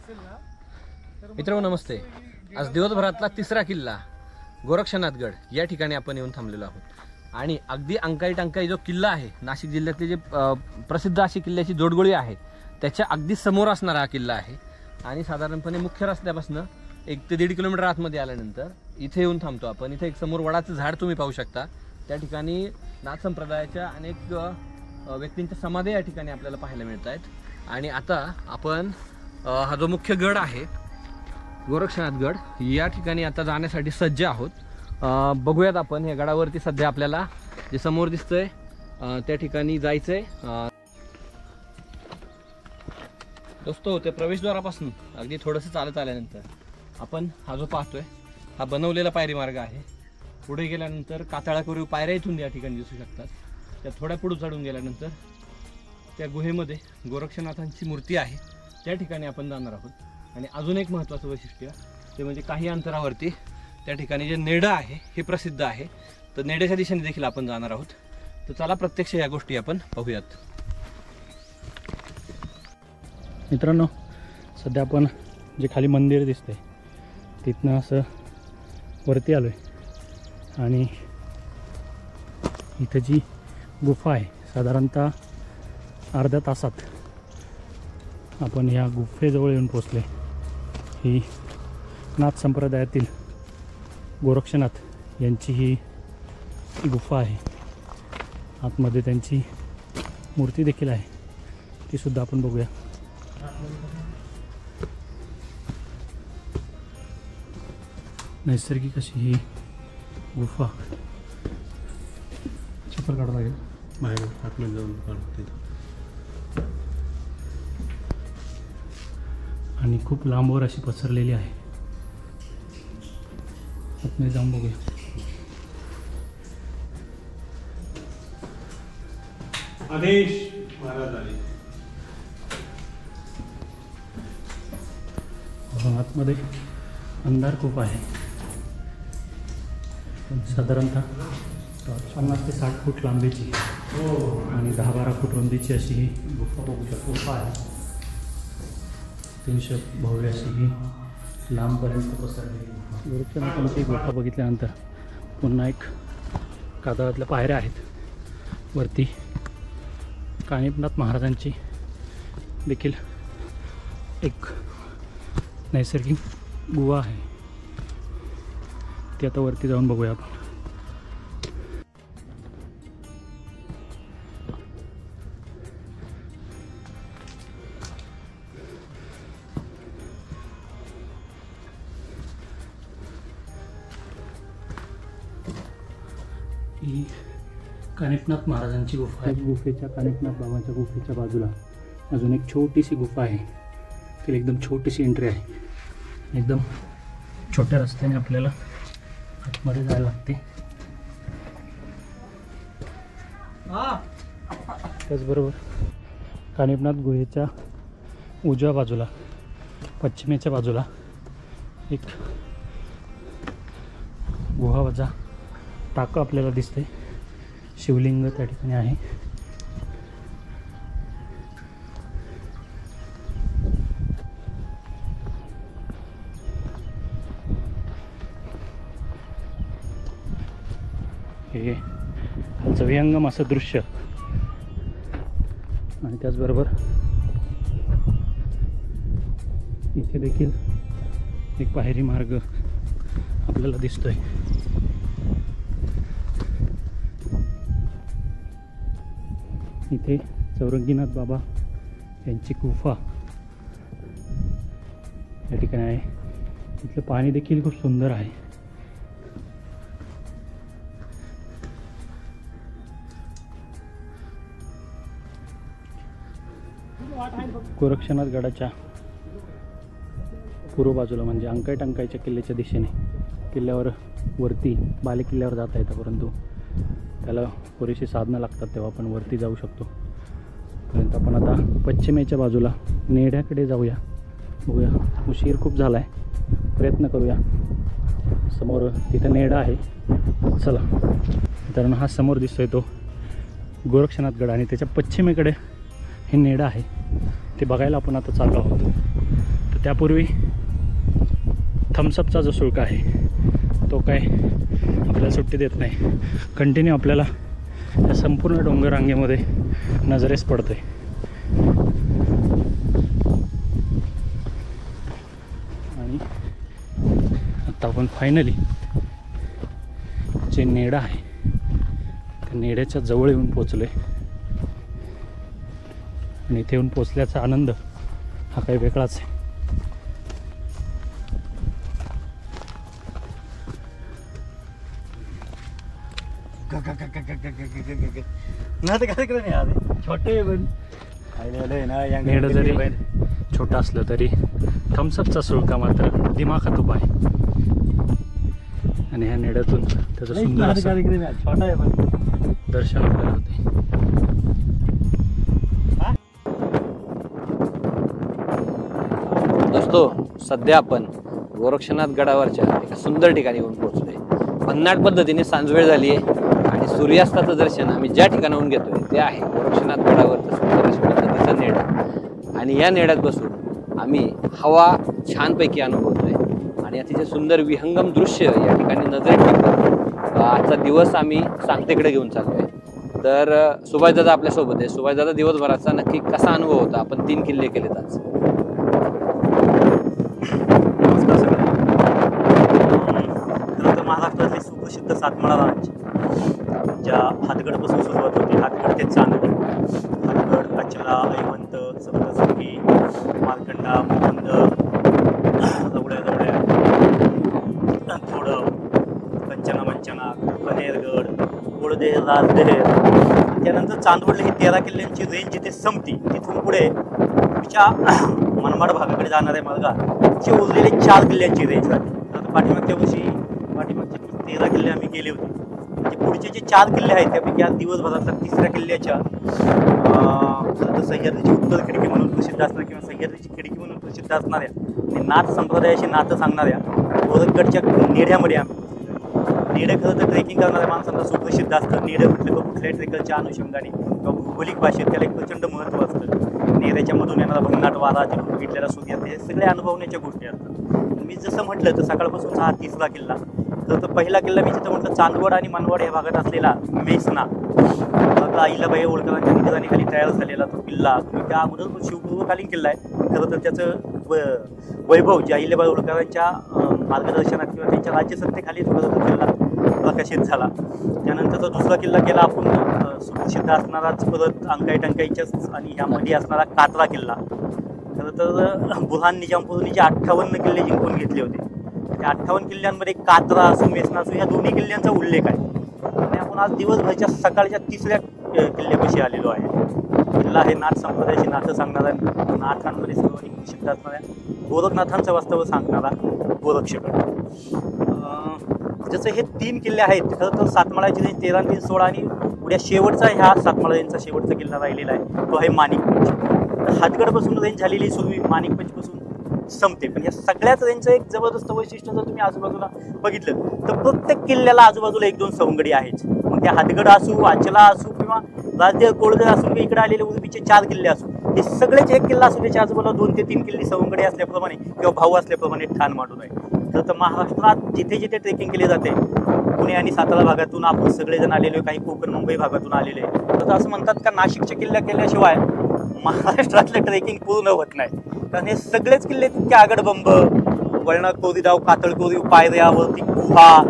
मित्रांनो नमस्ते। आज दिवसभरातला तिसरा किल्ला गोरक्षनाथगड या ठिकाणी आपण येऊन थांबलेलो आहोत आणि अगदी अंकाई टंकाई जो किल्ला आहे, नाशिक जिल्ह्यातले जे प्रसिद्ध अशी किल्ल्याची जोडगोळी आहे त्याच्या अगदी समोर असणारा हा किल्ला आहे आणि साधारणपणे मुख्य रस्त्यापासून 1 ते 1.5 किलोमीटर आतमध्ये आल्यानंतर इथे येऊन थांबतो आपण। इथे एक समोर वडाचं झाड तुम्ही पाहू शकता। त्या ठिकाणी नाथ संप्रदायाच्या अनेक व्यक्तींच्या समाधी या ठिकाणी आपल्याला पाहायला मिळत आहेत आणि आता आपण हा जो मुख्य गड आहे गोरक्षनाथगड या ठिकाणी आता जाण्यासाठी सज्ज आहोत। बघूयात आपण या गडावरती सध्या आपल्याला जे समोर दिसतंय त्या ठिकाणी जायचंय। दोस्तो ते प्रवेशद्वारापासून अगदी थोडंसं चालत आल्यानंतर आपण हा जो पाहतोय हा बनवलेला पायरी मार्ग आहे। पुढे गेल्यानंतर कातळाकोरीव पायऱ्या इथून या ठिकाणी दिसू शकतात। त्या थोड्या पुढे चढून गेल्यानंतर त्या गुहेमध्ये गोरक्षनाथांची मूर्ती आहे त्या ठिकाणी आपण जाणार आहोत। आणि अजून एक महत्त्वाचं वैशिष्ट्य ते म्हणजे काही अंतरावरती त्या ठिकाणी जे नेडं आहे हे प्रसिद्ध आहे, तर नेड्याच्या दिशेने देखील आपण जाणार आहोत। तर चला प्रत्यक्ष या गोष्टी आपण पाहूयात। मित्रांनो सध्या आपण जे खाली मंदिर दिसतंय तिथनं असं वरती आलोय आणि इथे जी गुफा आहे साधारणतः अर्ध्या तासात आपण या गुफेजवळ येऊन पोचले। ही नाथ संप्रदायातील गोरक्षनाथ यांची ही गुफा आहे। आतमध्ये त्यांची मूर्ती देखील आहे, ती सुद्धा आपण बघूया। नैसर्गिक अशी ही गुफा चप्पल काढावं लागेल बाहेर आतमध्ये जाऊन काढते आणि खूप लांबवर अशी पसरलेली आहे। आतमध्ये जाऊन बघूया। आदेश महाराज आले। आतमध्ये अंधार खूप आहे। साधारणतः 50 ते 60 फूट लांबीची आणि 10-12 फूट रुंदीची अशी ही गुफा आहे। अतिशय भव्य अशी ही लांबपर्यंत पसरलेली गोरक्षनाथांची गुफा बघितल्यानंतर पुन्हा एक कातळातल्या पायऱ्या आहेत। वरती कानिफनाथ महाराजांची देखील एक नैसर्गिक गुहा आहे, ती आता वरती जाऊन बघूया आपण। ही कानिफनाथ महाराजांची गुफा आहे। गुफेच्या कानिफनाथ बाबांच्या गुफेच्या बाजूला अजून एक छोटीशी गुफा आहे, तिला एकदम छोटीशी एंट्री आहे। एकदम छोट्या रस्त्याने आपल्याला आतमध्ये जायला लागते। त्याचबरोबर कानिफनाथ गुहेच्या उजव्या बाजूला पश्चिमेच्या बाजूला एक गुहावजा टाकं आपल्याला दिसते। शिवलिंग त्या ठिकाणी आहे। हे खालचं विहंगम असं दृश्य आणि त्याचबरोबर इथे देखील एक पायरी मार्ग आपल्याला दिसतोय। इथे चौरंगीनाथ बाबा यांची गुफा या ठिकाणी आहे। इथलं पाणी देखील खूप सुंदर आहे। गोरक्षनाथ गडाच्या पूर्व बाजूला म्हणजे अंकाई टंकाईच्या किल्ल्याच्या दिशेने किल्ल्यावर वरती बालेकिल्ल्यावर जाता येतं, परंतु त्याला पुरेशी साधनं लागतात तेव्हा आपण वरती जाऊ शकतो। पर्यंत आपण आता पश्चिमेच्या बाजूला नेड्याकडे जाऊया, बघूया। उशीर खूप झाला आहे, प्रयत्न करूया। समोर तिथं नेडा आहे, चला। मित्रांनो हा समोर दिसतोय तो गोरक्षनाथगड आणि त्याच्या पश्चिमेकडे हे नेडा आहे, ते बघायला आपण आता चाललो आहोत। तर त्यापूर्वी थम्सअपचा जो शुल्क आहे तो काय आपल्याला सुट्टी देत नाही, कंटिन्यू आपल्याला या संपूर्ण डोंगर रांगेमध्ये नजरेस पडतो आहे. आणि आता आपण फायनली जे नेडा आहे त्या नेड्याच्या जवळ येऊन पोचलो आहे. आणि इथे येऊन पोचल्याचा आनंद हा काही वेगळाच आहे. छोटे नेडं जरी छोटा असलं तरी थम्सअपचा सुळका मात्र दिमाखात उभा आहे. आणि ह्या नेड्यातून त्याचं सुंदर असं छोटा आहे पण दर्शन आपल्याला होते. दोस्तो, सध्या आपण गोरक्षनाथ गडावरच्या एका सुंदर ठिकाणी येऊन पोहोचलोय. भन्नाट पद्धतीने सांजवेळ झाली आहे आणि सूर्यास्ताचं दर्शन आम्ही ज्या ठिकाणाहून घेतोय ते आहे गोरक्षनाथ गडावरचं सुंदर अशा पद्धतीचं नेड. आणि या नेड्यात बसून आम्ही हवा छानपैकी अनुभवतोय आणि अतिशय सुंदर विहंगम दृश्य या ठिकाणी नजरेत ठेवतो. आजचा दिवस आम्ही सांगतेकडे घेऊन चाललोय. तर सुभाषदादा आपल्यासोबत आहे. सुभाषदादा, दिवसभराचा नक्की कसा अनुभव होता? आपण 3 किल्ले केलेत आज. नमस्कार सगळ्यांना. खरं तर महाराष्ट्रातले सुप्रसिद्ध सातमाळा रांज ज्या हातगडपासून सुरुवात होते, हातगड ते चांदवड, हातगड, अचला, ऐवंत, सप्तशृंगी, मार्कंडा, मुकुंद, जवळ्या थोडं, पंचना मंचना, कनेरगड, गोडदेह, राजदेह. त्यानंतर चांदवडला ही 13 किल्ल्यांची रेंज जिथे संपती तिथून पुढे पुढच्या मनमाड भागाकडे जाणाऱ्या मार्गाची उरलेली 4 किल्ल्यांची रेंज राहते. तर पाठीमागच्या 13 किल्ले आम्ही केले होते. म्हणजे पुढचे जे 4 किल्ले आहेत त्यापैकी आज दिवसभरातल्या 3ऱ्या किल्ल्याच्या सह्याद्रीची उत्तर खिडकी म्हणून प्रसिद्ध असणाऱ्या किंवा सह्याद्रीची खिडकी म्हणून प्रसिद्ध असणाऱ्या आणि नाथ संप्रदायाशी नातं सांगणाऱ्या गोरखगडच्या नेढ्यामध्ये आम्ही. नेडे खरं तर ट्रेकिंग करणाऱ्या माणसांना सुप्रसिद्ध असतं. नेडं म्हटलं तर कुठल्याही ट्रेकरच्या अनुषंगाने किंवा भौगोलिक भाषेत त्याला एक प्रचंड महत्त्व असतं. नेऱ्याच्या मधून येणारा भन्नाट वारा, तिथून बघितलेला सूर्य, हे सगळे अनुभवण्याच्या गोष्टी असतात. मी जसं म्हटलं तर सकाळपासूनचा हा 3रा किल्ला. तर पहिला किल्ला मी जिथं म्हटलं चांदवड आणि मनमाड या भागात असलेला मेसना, अहिल्याबाई होळकरांच्या निधनाखाली तयार झालेला तो किल्ला. त्या अगोदर शिवपूर्वकालीन किल्ला आहे. खरं तर त्याचं वैभव जे अहिल्याबाई होळकरांच्या मार्गदर्शनात किंवा त्यांच्या राज्यसत्तेखाली थोडं किल्ला प्रकाशित झाला. त्यानंतरचा 2रा किल्ला केला आपण सुप्रसिद्ध असणाराच परत अंकाई टंकाईच्याच आणि ह्यामध्ये असणारा कातरा किल्ला. खरं तर बुरहान निजामपूरने जे 58 किल्ले जिंकून घेतले होते त्या 58 किल्ल्यांमध्ये कातरा असो, मेसना असो, या दोन्ही किल्ल्यांचा उल्लेख आहे. आणि आपण आज दिवसभरच्या सकाळच्या 3ऱ्या किल्ल्यापाशी आलेलो आहे. किल्ला आहे नाथ संप्रदायाशी नातं सांगणारा, नाथांमध्ये सर्वाधिक प्रसिद्ध असणाऱ्या गोरखनाथांचं वास्तव सांगणारा गोरक्षगड. जसं हे 3 किल्ले आहेत, खरं तर सातमाळ्याची रेंज 13 आणि 16 आणि पुढ्या शेवटचा ह्या सातमाळा रेंजचा शेवटचा किल्ला राहिलेला आहे तो आहे माणिकपंच. तर हातगडपासून रेंज झालेली सुरवी माणिकपंचपासून संपते. पण या सगळ्याच रेंजचं एक जबरदस्त वैशिष्ट्य जर तुम्ही आजूबाजूला बघितलं तर प्रत्येक किल्ल्याला आजूबाजूला 1-2 सवंगडी आहेच. मग त्या हातगड असू, अचला असू किंवा राजदेव, कोळगर असू किंवा इकडे आलेले उर्वीचे 4 किल्ले असू, हे सगळेच एक किल्ला असू त्याच्या आजूबाजूला 2 ते 3 किल्ले सवंगडी असल्याप्रमाणे किंवा भाऊ असल्याप्रमाणे ठाण मांडून आहे. तर महाराष्ट्रात जिथे जिथे ट्रेकिंग केले जाते, पुणे आणि सातारा भागातून आपण सगळेजण आलेलो, काही कोकण मुंबई भागातून आलेले. तर असं म्हणतात का नाशिकचे किल्ले केल्याशिवाय महाराष्ट्रातलं ट्रेकिंग पूर्ण होत नाही. कारण हे सगळेच किल्ले तितके आगडबंब, वळणा, कोरीगाव, कातळकोरीव, पायऱ्यावरती गुहा,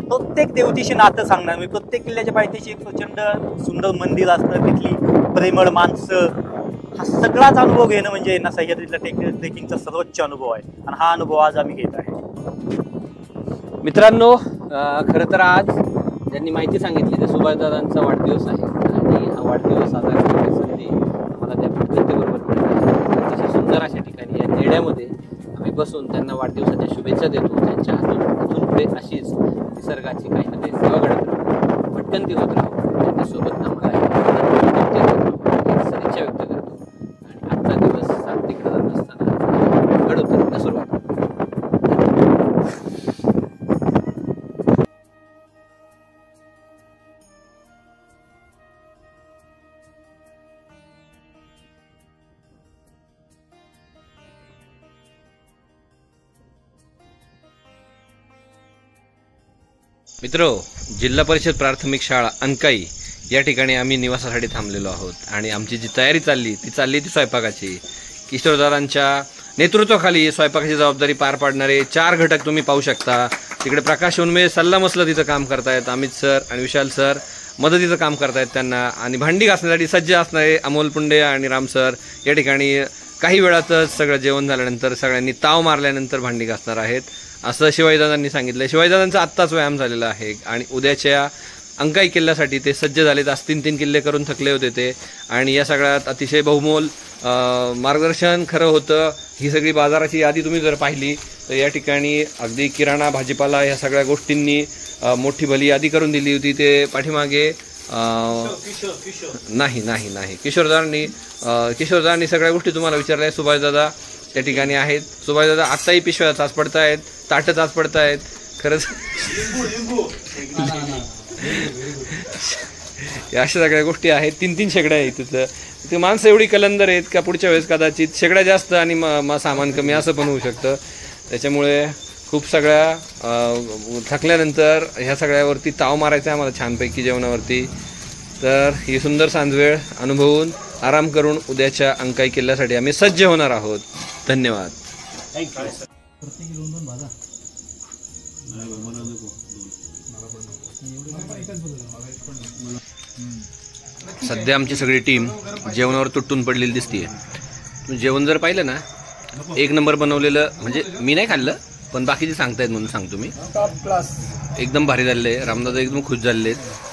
प्रत्येक देवतेशी नातं सांगणार. म्हणजे प्रत्येक किल्ल्याच्या पायथ्याशी एक प्रचंड सुंदर मंदिर असतं, तिथली प्रेमळ माणसं, हा सगळाच अनुभव घेणं म्हणजे ना सह्याद्रीतला ट्रेकिंगचा सर्वोच्च अनुभव आहे. आणि हा अनुभव आज आम्ही घेत आहे. मित्रांनो, खरं तर आज ज्यांनी माहिती सांगितली ते सुभाषदादांचा वाढदिवस आहे आणि हा वाढदिवस साजरा करण्याची संधी आम्हाला त्या पद्धतीबरोबर मिळते. अतिशय सुंदर अशा ठिकाणी या नेड्यामध्ये आम्ही बसून त्यांना वाढदिवसाच्या शुभेच्छा देतो. त्यांच्या हातून पुढे अशीच निसर्गाची काही ना काही सेवा घडत राहू, भटकंती होत राहू, त्यांच्यासोबत आम्हाला सदिच्छा व्यक्त करतो. आणि आजचा दिवस सांगतेकडे जात असताना घडवतो सुरुवात. मित्रो, जिल्हा परिषद प्राथमिक शाळा अंकाई या ठिकाणी आम्ही निवासासाठी थांबलेलो आहोत आणि आमची जी तयारी चालली ती स्वयंपाकाची. किशोरदारांच्या नेतृत्वाखाली स्वयंपाकाची जबाबदारी पार पाडणारे 4 घटक तुम्ही पाहू शकता. तिकडे प्रकाश उन्मे सल्लामसलं तिथं काम करतायत, अमित सर आणि विशाल सर मदतीचं काम करतायत त्यांना, आणि भांडी घासण्यासाठी सज्ज असणारे अमोल पुंडे आणि राम सर या ठिकाणी काही वेळातच सगळं जेवण झाल्यानंतर सगळ्यांनी ताव मारल्यानंतर भांडी घासणार आहेत असं शिवाजीदादांनी सांगितलं. शिवाजीदादांचा आत्ताच व्यायाम झालेला आहे आणि उद्याच्या अंकाई किल्ल्यासाठी ते सज्ज झालेत. आज 3 किल्ले करून थकले होते ते, आणि या सगळ्यात अतिशय बहुमोल मार्गदर्शन खरं होतं. ही सगळी बाजाराची यादी तुम्ही जर पाहिली तर या ठिकाणी अगदी किराणा भाजीपाला ह्या सगळ्या गोष्टींनी मोठी भली यादी करून दिली होती. ते पाठीमागे नाही किशोरदारांनी सगळ्या गोष्टी तुम्हाला विचारल्या. सुभाषदादा त्या ठिकाणी आहेत. सुभाषदादा आत्ताही पिशव्या चाच पडतायत, ताटं चाच पडतायत. खरंच या अशा सगळ्या गोष्टी आहेत. 3 शेगड्या आहेत तिथं. ते माणसं एवढी कलंदर आहेत का पुढच्या वेळेस कदाचित शेगड्या जास्त आणि सामान कमी असं पण होऊ शकतं. त्याच्यामुळे खूप सगळ्या थकल्यानंतर ह्या सगळ्यावरती ताव मारायचा आहे आम्हाला छानपैकी जेवणावरती. तर ही सुंदर सांजवेळ अनुभवून आराम करून उद्याच्या अंकाई किल्ल्यासाठी आम्ही सज्ज होणार आहोत. धन्यवाद. सध्या आमची सगळी टीम जेवणावर तुटून पडलेली दिसतीये. तुम्ही जेवण जर पाहिलं ना, 1 नंबर बनवलेलं. म्हणजे मी नाही खाल्लं पण बाकीचे सांगतायत म्हणून सांगतो मी. एकदम भारी झालेलं आहे. रामदादा एकदम खुश झालेले आहेत.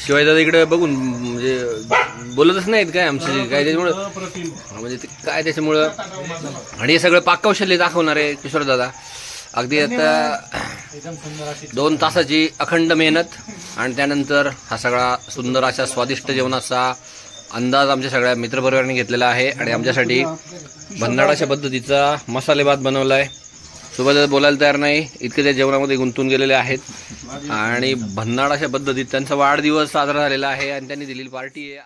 शिवाजीदादा इकडे बघून म्हणजे बोलतच नाहीत काय आमचं काय, त्याच्यामुळं म्हणजे ते काय त्याच्यामुळं. आणि हे सगळं पाककौशल्य दाखवणार आहे किशोरदादा. अगदी आता 2 तासाची अखंड मेहनत आणि त्यानंतर हा सगळा सुंदर अशा स्वादिष्ट जेवणाचा अंदाज आमच्या सगळ्या मित्रपरिवारांनी घेतलेला आहे. आणि आमच्यासाठी भन्नाड अशा पद्धतीचा मसाले भात बनवला आहे. सुभाषदादा बोलायला तयार नाही, इतके त्या जेवणामध्ये गुंतून गेलेले आहेत. आणि भन्नाड अशा पद्धतीत त्यांचा वाढदिवस साजरा झालेला आहे आणि त्यांनी दिलेली पार्टी आहे.